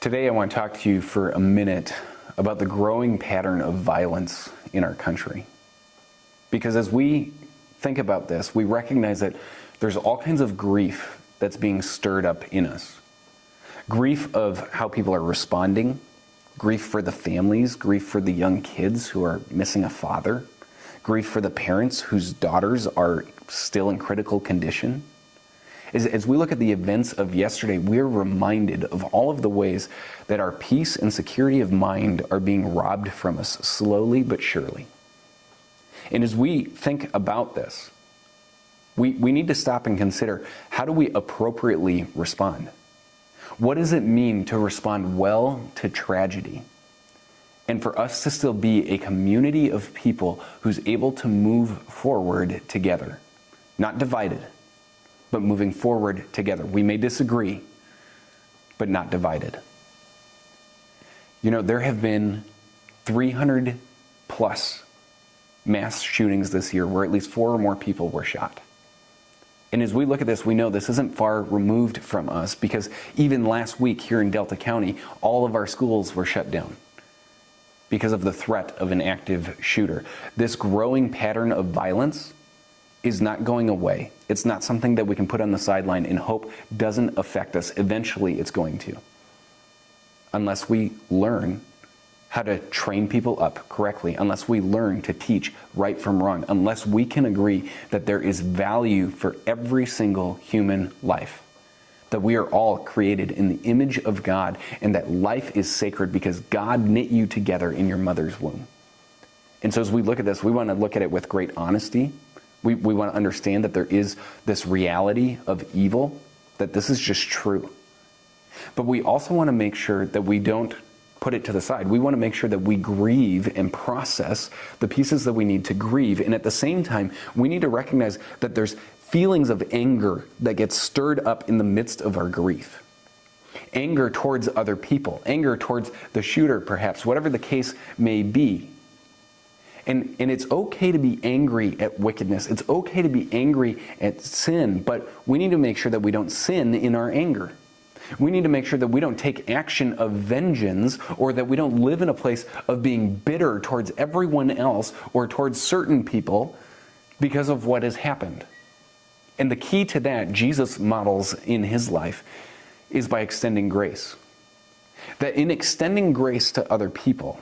Today I want to talk to you for a minute about the growing pattern of violence in our country. Because as we think about this, we recognize that there's all kinds of grief that's being stirred up in us. Grief of how people are responding, grief for the families, grief for the young kids who are missing a father, grief for the parents whose daughters are still in critical condition. As we look at the events of yesterday, we're reminded of all of the ways that our peace and security of mind are being robbed from us slowly but surely. And as we think about this, we need to stop and consider, how do we appropriately respond? What does it mean to respond well to tragedy? And for us to still be a community of people who's able to move forward together, not divided, but moving forward together. We may disagree, but not divided. You know, there have been 300 plus mass shootings this year where at least 4 or more people were shot. And as we look at this, we know this isn't far removed from us, because even last week here in Delta County, all of our schools were shut down because of the threat of an active shooter. This growing pattern of violence is not going away. It's not something that we can put on the sideline and hope doesn't affect us. Eventually it's going to. Unless we learn how to train people up correctly, unless we learn to teach right from wrong, unless we can agree that there is value for every single human life, that we are all created in the image of God, and that life is sacred because God knit you together in your mother's womb. And so as we look at this, we want to look at it with great honesty. We want to understand that there is this reality of evil, that this is just true. But we also want to make sure that we don't put it to the side. We want to make sure that we grieve and process the pieces that we need to grieve. And at the same time, we need to recognize that there's feelings of anger that get stirred up in the midst of our grief. Anger towards other people, anger towards the shooter perhaps, whatever the case may be. And it's okay to be angry at wickedness. It's okay to be angry at sin, but we need to make sure that we don't sin in our anger. We need to make sure that we don't take action of vengeance, or that we don't live in a place of being bitter towards everyone else or towards certain people because of what has happened. And the key to that, Jesus models in his life, is by extending grace. That in extending grace to other people,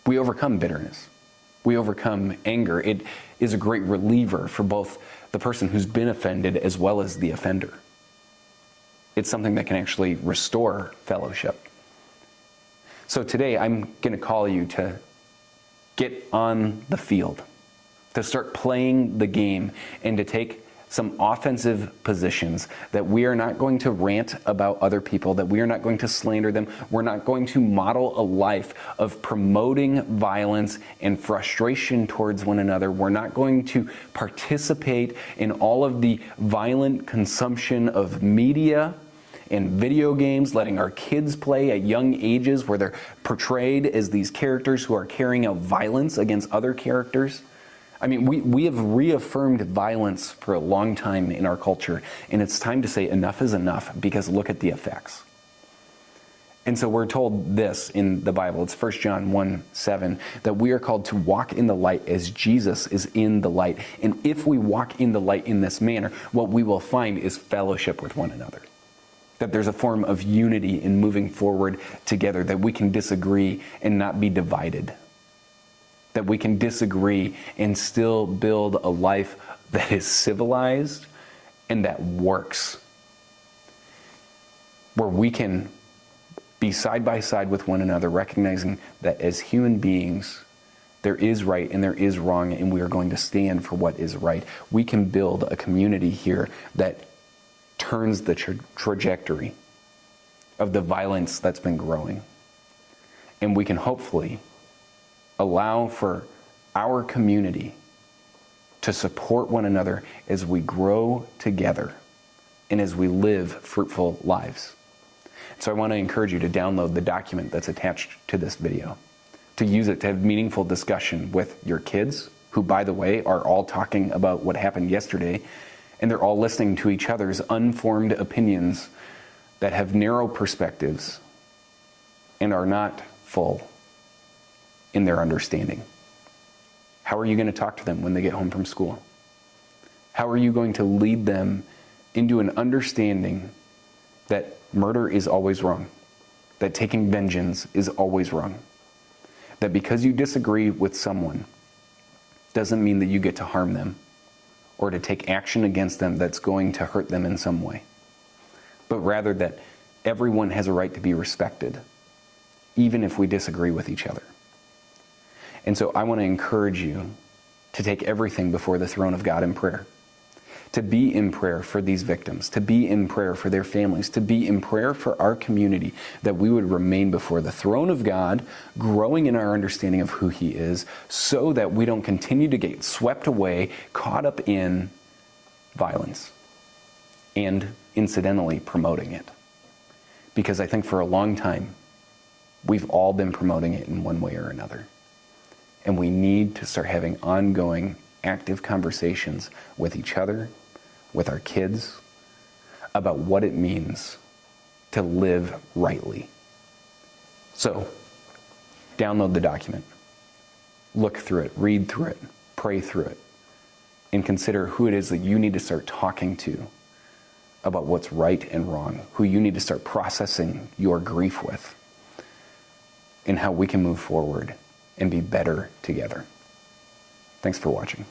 we overcome bitterness. We overcome anger. It is a great reliever for both the person who's been offended as well as the offender. It's something that can actually restore fellowship. So today I'm going to call you to get on the field, to start playing the game, and to take some offensive positions, that we are not going to rant about other people, that we are not going to slander them. We're not going to model a life of promoting violence and frustration towards one another. We're not going to participate in all of the violent consumption of media and video games, letting our kids play at young ages where they're portrayed as these characters who are carrying out violence against other characters. I mean, we have reaffirmed violence for a long time in our culture, and it's time to say enough is enough, because look at the effects. And so we're told this in the Bible, it's 1 John 1:7, that we are called to walk in the light as Jesus is in the light. And if we walk in the light in this manner, what we will find is fellowship with one another. That there's a form of unity in moving forward together, that we can disagree and not be divided. That we can disagree and still build a life that is civilized and that works. Where we can be side by side with one another, recognizing that as human beings, there is right and there is wrong, and we are going to stand for what is right. We can build a community here that turns the trajectory of the violence that's been growing. And we can hopefully allow for our community to support one another as we grow together and as we live fruitful lives. So I want to encourage you to download the document that's attached to this video, to use it to have meaningful discussion with your kids, who, by the way, are all talking about what happened yesterday, and they're all listening to each other's unformed opinions that have narrow perspectives and are not full in their understanding? How are you going to talk to them when they get home from school? How are you going to lead them into an understanding that murder is always wrong, that taking vengeance is always wrong, that because you disagree with someone doesn't mean that you get to harm them or to take action against them that's going to hurt them in some way, but rather that everyone has a right to be respected, even if we disagree with each other. And so I want to encourage you to take everything before the throne of God in prayer, to be in prayer for these victims, to be in prayer for their families, to be in prayer for our community, that we would remain before the throne of God, growing in our understanding of who He is, so that we don't continue to get swept away, caught up in violence, and incidentally promoting it. Because I think for a long time, we've all been promoting it in one way or another. And we need to start having ongoing, active conversations with each other, with our kids, about what it means to live rightly. So, download the document, look through it, read through it, pray through it, and consider who it is that you need to start talking to about what's right and wrong, who you need to start processing your grief with, and how we can move forward and be better together. Thanks for watching.